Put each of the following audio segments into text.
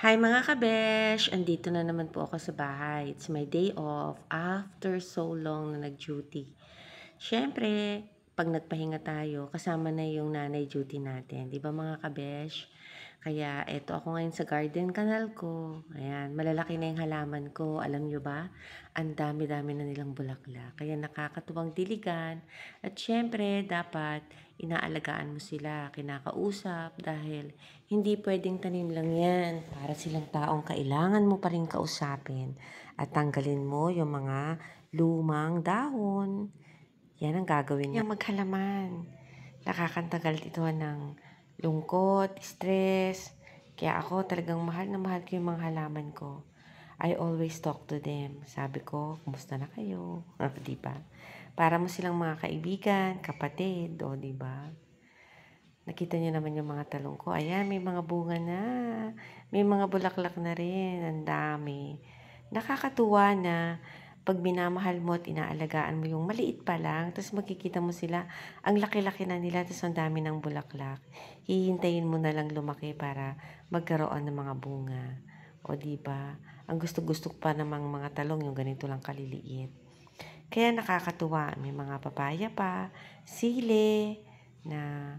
Hi mga kabesh! Andito na naman po ako sa bahay. It's my day off after so long na nag-duty. Siyempre, pag nagpahinga tayo, kasama na yung nanay duty natin. Di ba mga kabesh? Kaya eto ako ngayon sa garden canal ko. Ayan, malalaki na yung halaman ko. Alam nyo ba? Ang dami-dami na nilang bulaklak. Kaya nakakatuwang diligan. At siyempre, dapat inaalagaan mo sila, kinakausap dahil hindi pwedeng tanim lang yan. Para silang taong kailangan mo pa rin kausapin. At tanggalin mo yung mga lumang dahon. Yan ang gagawin niya. Yung maghalaman. Nakakantagal ito ng lungkot, stress. Kaya ako talagang mahal na mahal ko yung mga halaman ko. I always talk to them. Sabi ko, kumusta na kayo? Diba? Para mo silang mga kaibigan, kapatid, o diba? Nakita niyo naman yung mga talong ko. Ayan, may mga bunga na. May mga bulaklak na rin. Ang dami. Nakakatuwa na pag minamahal mo at inaalagaan mo yung maliit pa lang, tapos makikita mo sila, ang laki-laki na nila, tapos ang dami ng bulaklak. Hihintayin mo na lang lumaki para magkaroon ng mga bunga. O diba? Ang gusto-gusto pa namang mga talong yung ganito lang kaliliit. Kaya nakakatuwa. May mga papaya pa, sili, na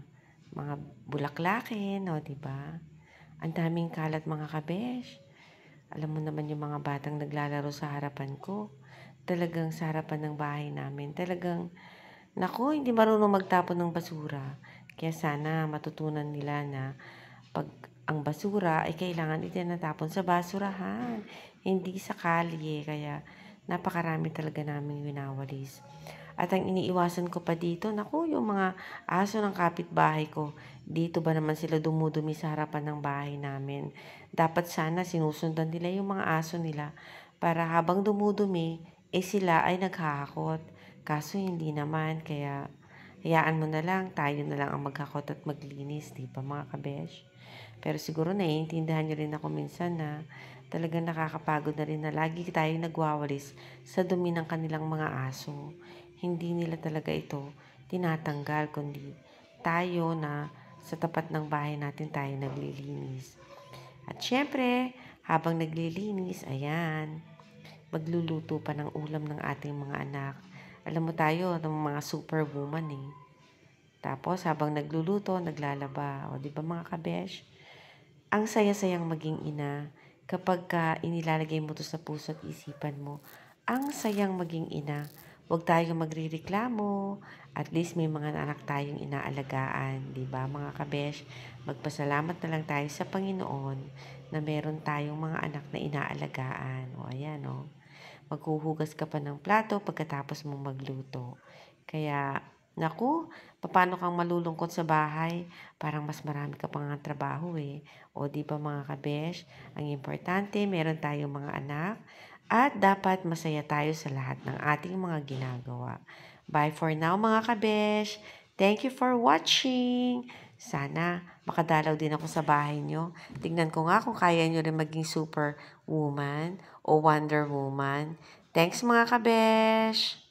mga bulaklakin, o diba? Ang daming kalat mga kabesh. Alam mo naman yung mga batang naglalaro sa harapan ko. Talagang sa harapan ng bahay namin. Talagang, naku, hindi marunong magtapon ng basura. Kaya sana matutunan nila na pag ang basura ay kailangan itinatapon sa basurahan. Hindi sa kalye. Kaya napakarami talaga namin winawalis. At ang iniiwasan ko pa dito, naku, yung mga aso ng kapitbahay ko. Dito ba naman sila dumudumi sa harapan ng bahay namin? Dapat sana sinusundan nila yung mga aso nila para habang dumudumi, sila ay naghahakot. Kaso hindi naman, kaya hayaan mo na lang, tayo na lang ang maghakot at maglinis, di ba mga kabesh? Pero siguro naiintindihan niyo rin ako minsan na talagang nakakapagod na rin na lagi tayong nagwawalis sa dumi ng kanilang mga aso. Hindi nila talaga ito tinatanggal, kundi tayo na sa tapat ng bahay natin tayo naglilinis. At syempre, habang naglilinis, ayan, magluluto pa ng ulam ng ating mga anak. Alam mo tayo, ng mga superwoman eh. Tapos, habang nagluluto, naglalaba. O, di ba mga kabesh? Ang saya-sayang maging ina kapag inilalagay mo to sa puso at isipan mo. Ang sayang maging ina. Huwag tayong magrireklamo. At least may mga anak tayong inaalagaan. Diba mga kabesh? Magpasalamat na lang tayo sa Panginoon na meron tayong mga anak na inaalagaan. O ayan o. Maghuhugas ka pa ng plato pagkatapos mong magluto. Kaya, naku, paano kang malulungkot sa bahay? Parang mas marami ka pang trabaho eh. O di ba mga kabesh? Ang importante, meron tayong mga anak at dapat masaya tayo sa lahat ng ating mga ginagawa. Bye for now mga kabesh. Thank you for watching. Sana makadalaw din ako sa bahay nyo. Tignan ko nga kung kaya nyo rin maging superwoman o Wonder Woman. Thanks mga kabesh!